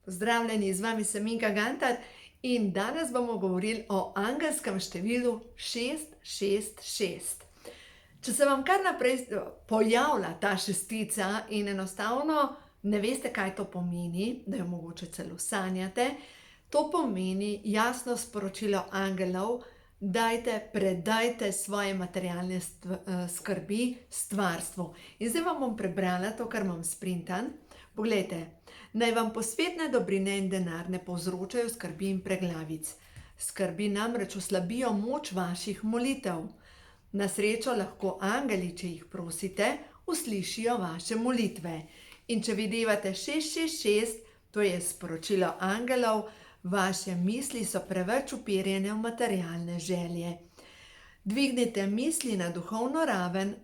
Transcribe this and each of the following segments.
Pozdravljeni, z vami sem Minka Gantar in danes bomo govorili o angelskem številu 666. Če se vam kar naprej pojavlja ta šestica in enostavno ne veste, kaj to pomeni, da jo mogoče celo sanjate, to pomeni jasno sporočilo angelov: predajte svoje materialne skrbi stvarstvu. In zdaj vam bom prebrala to, kar imam sprintan. Poglejte, naj vam posvetne dobrine in denar ne povzročajo skrbi in preglavic. Skrbi namreč oslabijo moč vaših molitev. Na srečo lahko angeli, če jih prosite, uslišijo vaše molitve. In če videvate 666, to je sporočilo angelov, vaše misli so preveč uperjene v materialne želje. Dvignite misli na duhovno raven,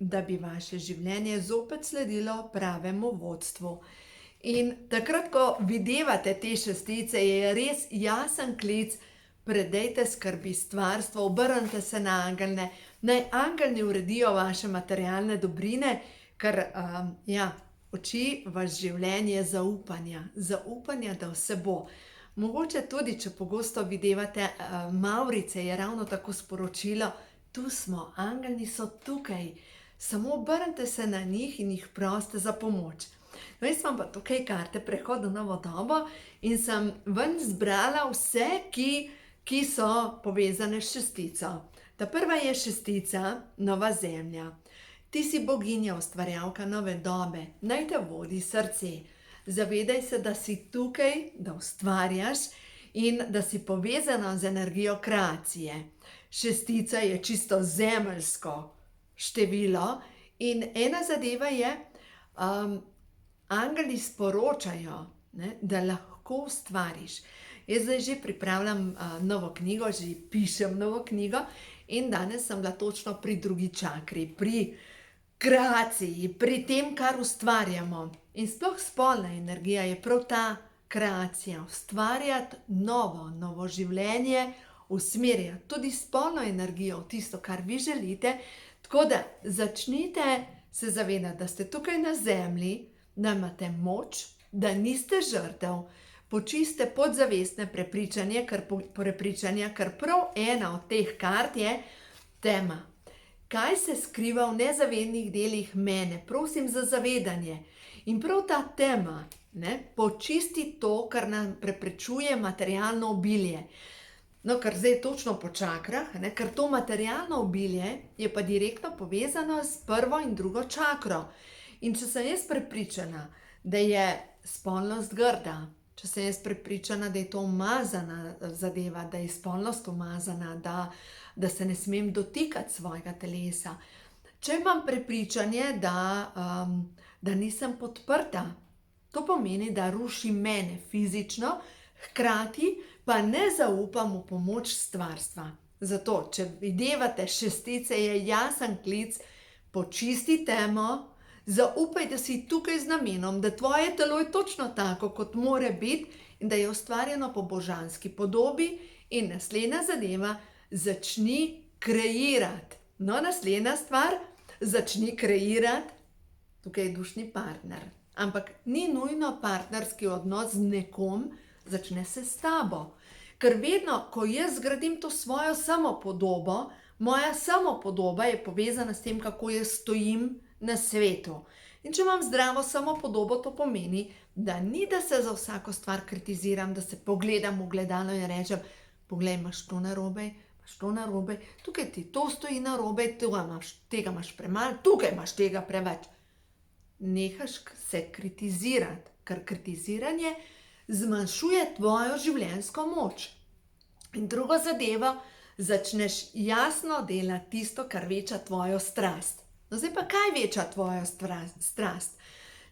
da bi vaše življenje zopet sledilo pravemu vodstvu. In takrat, ko videvate te šestice, je res jasen klic: predajte skrbi stvarstvo, obrnite se na angele, naj angeli uredijo vaše materialne dobrine, ker uči vas življenje zaupanja, da vse bo. Mogoče tudi, če pogosto videvate mavrice, je ravno tako sporočilo: tu smo, angeli so tukaj, samo obrnite se na njih in jih prosite za pomoč. No, jaz vam pa tukaj karte Prehod v novo dobo in sem ven zbrala vse, ki so povezane s šestico. Ta prva je šestica, nova zemlja. Ti si boginja, ustvarjalka nove dobe, naj te vodi srce. Zavedaj se, da si tukaj, da ustvarjaš in da si povezana z energijo kreacije. Šestica je čisto zemeljsko število in ena zadeva je, angeli sporočajo, da lahko ustvariš. Jaz zdaj že pripravljam novo knjigo, že pišem novo knjigo in danes sem bila točno pri drugi čakri, pri kreaciji, pri tem, kar ustvarjamo. In sploh spolna energija je prav ta kreacija, ustvarjati novo življenje, usmerjati tudi spolno energijo v tisto, kar vi želite. Tako da začnite se zavedati, da ste tukaj na zemlji, da imate moč, da niste žrtev. Počiste podzavestne prepričanja, ker prav ena od teh kart je tema. Kaj se skriva v nezavednih delih mene? Prosim za zavedanje. In prav ta tema, počisti to, kar nam preprečuje materialno obilje. No, ker zdaj točno po čakrah, ker to materialno obilje je pa direktno povezano s prvo in drugo čakro. In če sem jaz prepričana, da je spolnost grda, če sem jaz prepričana, da je to umazana zadeva, da je spolnost umazana, da se ne smem dotikati svojega telesa. Če imam prepričanje, da nisem podprta, to pomeni, da ruši mene fizično, hkrati pa ne zaupam v pomoč stvarstva. Zato, če videvate šestice, je jasen klic: počisti temo, zaupaj, da si tukaj z namenom, da tvoje telo je točno tako, kot mora biti in da je ustvarjeno po božanski podobi. In naslednja zadeva, začni kreirati. No, naslednja stvar, začni kreirati. Tukaj je dušni partner. Ampak ni nujno partnerski odnos z nekom, začne se s tabo. Ker vedno, ko jaz zgradim to svojo samopodobo, moja samopodoba je povezana s tem, kako jaz stojim na svetu. In če imam zdravo samopodobo, to pomeni, da ni, da se za vsako stvar kritiziram, da se pogledam v ogledalo in rečem: poglej, imaš to narobe, tukaj ti to stoji narobe, tega imaš premalo, tukaj imaš tega preveč. Nehaš se kritizirati, ker kritiziranje zmanjšuje tvojo življenjsko moč. In drugo zadevo, začneš jasno delati tisto, kar veča tvojo strast. No, zdaj pa kaj veča tvojo strast?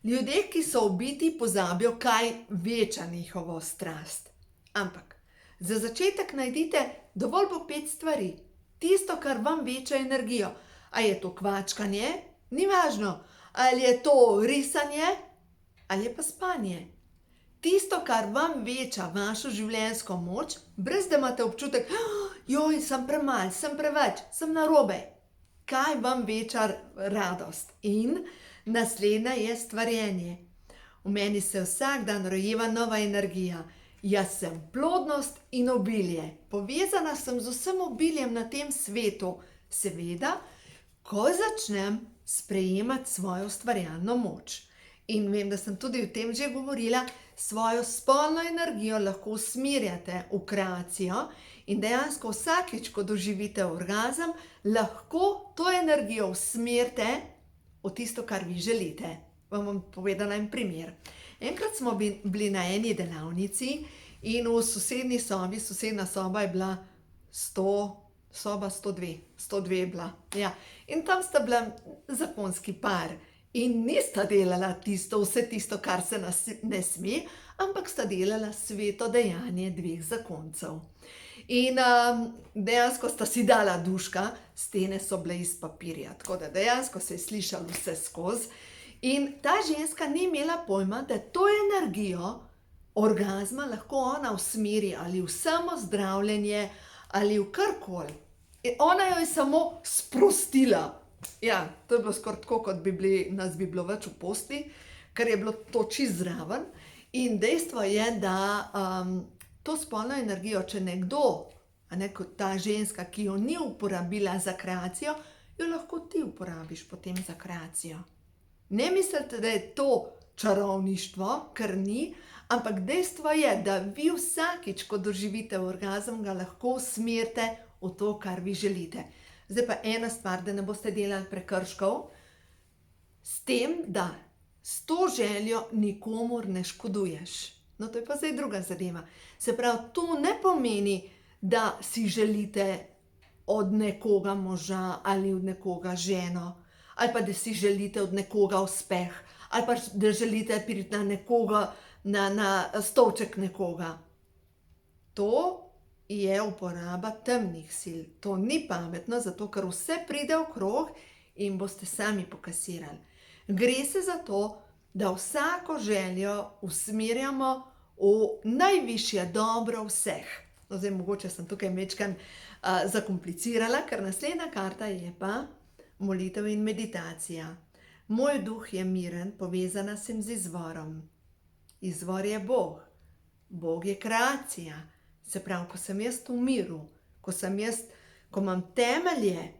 Ljudje, ki so ubiti, pozabijo, kaj veča njihovo strast. Ampak za začetek najdite dovolj bo 5 stvari. Tisto, kar vam veča energijo. A je to kvačkanje? Ni važno. Ali je to risanje? Ali je pa spanje? Tisto, kar vam veča vašo življenjsko moč, brez da imate občutek: joj, sem premalo, sem preveč, sem narobe. Kaj vam veča radost? In naslednja je stvarjenje. V meni se vsak dan rojeva nova energija. Jaz sem plodnost in obilje. Povezana sem z vsem obiljem na tem svetu. Seveda, ko začnem sprejemati svojo ustvarjalno moč. In vem, da sem tudi o tem že govorila, svojo spolno energijo lahko usmerjate v kreacijo in dejansko vsakič, ko doživite orgazem, lahko to energijo usmerite v tisto, kar vi želite. Vam bom povedala en primer. Enkrat smo bili na eni delavnici in v sosednji sobi, sosednja soba je bila 102 je bila. Ja. In tam sta bila zakonski par in nista delala vse tisto, kar se ne sme, ampak sta delala sveto dejanje dveh zakoncev. In dejansko sta si dala duška, stene so bile iz papirja, tako da dejansko se je slišalo vse skozi. In ta ženska ni imela pojma, da to energijo orgazma lahko ona usmeri ali v samozdravljenje ali v karkoli. Ona jo je samo sprostila. Ja, to je bilo skoraj tako, kot nas bi bilo več v posli, ker je bilo to čisto zraven. In dejstvo je, da to spolno energijo, če nekdo, kot ta ženska, ki jo ni uporabila za kreacijo, jo lahko ti uporabiš potem za kreacijo. Ne mislite, da je to čarovništvo, ker ni, ampak dejstvo je, da vi vsakič, ko doživite orgazem, ga lahko usmerite v to, kar vi želite. Zdaj pa ena stvar, da ne boste delali prekrškov, s tem, da s to željo nikomur ne škoduješ. No, to je pa zdaj druga zadeva. Se pravi, to ne pomeni, da si želite od nekoga moža ali od nekoga ženo, ali pa da si želite od nekoga uspeh, ali pa da želite priti na nekoga, na stolček nekoga. To je uporaba temnih sil. To ni pametno, zato ker vse pride v krog in boste sami pokasirali. Gre se za to, da vsako željo usmerjamo v najvišje dobro vseh. No, zdaj mogoče sem tukaj majčkeno zakomplicirala, ker naslednja karta je pa molitev in meditacija. Moj duh je miren, povezana sem z izvorom. Izvor je Bog. Bog je kreacija. Se pravi, ko sem jaz v miru, ko imam temelje,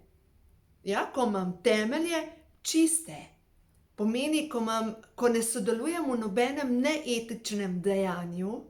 ko imam temelje čiste, pomeni, ko ne sodelujem v nobenem neetičnem dejanju,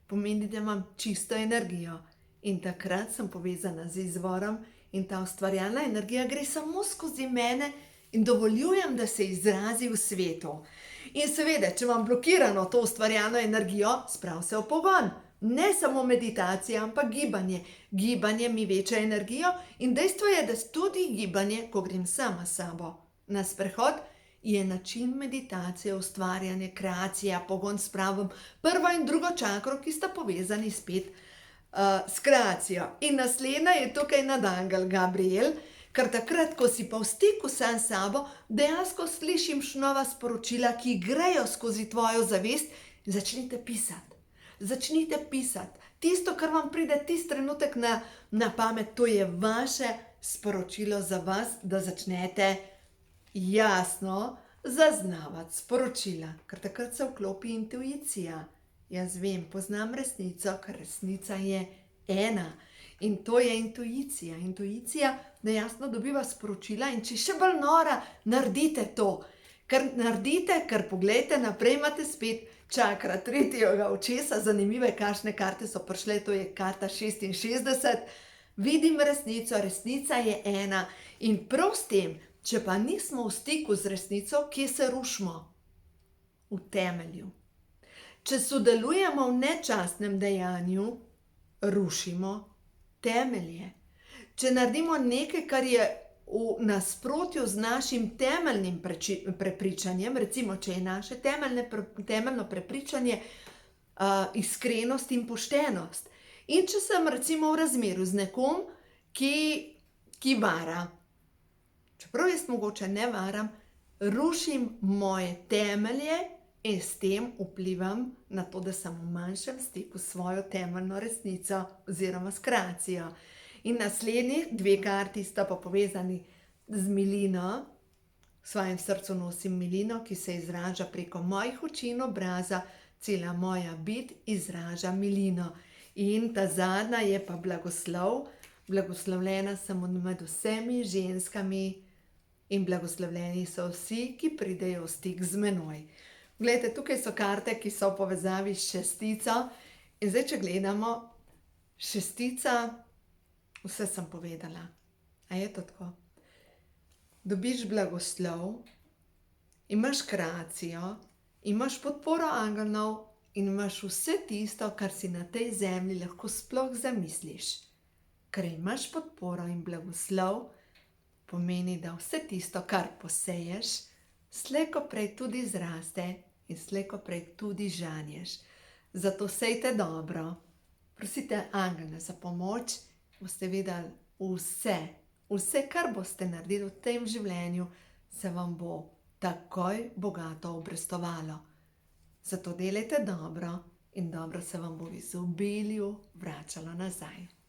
pomeni, da imam čisto energijo. In takrat sem povezana z izvorom in ta ustvarjalna energija gre samo skozi mene in dovoljujem, da se izrazi v svetu. In seveda, če imam blokirano to ustvarjalno energijo, sprav se v pogon. Ne samo meditacija, ampak gibanje. Gibanje mi veča energijo in dejstvo je, da tudi gibanje, ko grem sama s sabo na sprehod, je način meditacije, ustvarjanje, kreacija, pogon s pravom, prvo in drugo čakro, ki sta povezani spet s kreacijo. In naslednja je tukaj nadangel Gabriel, ker takrat, ko si pa v stiku sam s sabo, dejansko slišim nova sporočila, ki grejo skozi tvojo zavest in začnite pisati. Začnite pisati. Tisto, kar vam pride tisti trenutek na pamet, to je vaše sporočilo za vas, da začnete jasno zaznavati sporočila. Ker takrat se vklopi intuicija. Jaz vem, poznam resnico, ker resnica je ena. In to je intuicija. Intuicija, da jasno dobiva sporočila in če še bolj nora, naredite to. Ker poglejte, naprej imate spet čakra tretjega očesa, zanimive, kakšne karte so prišle, to je karta 66. Vidim resnico, resnica je ena in prav s tem, če pa nismo v stiku z resnico, kje se rušimo? V temelju. Če sodelujemo v nečastnem dejanju, rušimo temelje. Če naredimo nekaj, kar je v nasprotju z našim temeljnim prepričanjem, recimo, če je naše temeljno prepričanje iskrenost in poštenost. In če sem recimo v razmerju z nekom, ki vara, čeprav jaz mogoče ne varam, rušim moje temelje in s tem vplivam na to, da sem v manjšem stiku s svojo temeljno resnico oziroma s kreacijo. In naslednji dve karti sta pa povezani z milino, V svojem srcu nosim milino, ki se izraža preko mojih oči in obraza, cela moja bit izraža milino. In ta zadnja je pa blagoslov. Blagoslovljena sem med vsemi ženskami in blagoslovljeni so vsi, ki pridejo v stik z menoj. Glejte, tukaj so karte, ki so v povezavi s šestico. In zdaj, če gledamo, šestica, vse sem povedala. A je to tako? Dobiš blagoslov, imaš kreacijo, imaš podporo angelov in imaš vse tisto, kar si na tej zemlji lahko sploh zamisliš. Ker imaš podporo in blagoslov, pomeni, da vse tisto, kar poseješ, slej ko prej tudi zraste in slej ko prej tudi žanješ. Zato sejte dobro, prosite angele za pomoč, boste videli vse, kar boste naredili v tem življenju, se vam bo takoj bogato obrestovalo. Zato delajte dobro in dobro se vam bo v izobilju vračalo nazaj.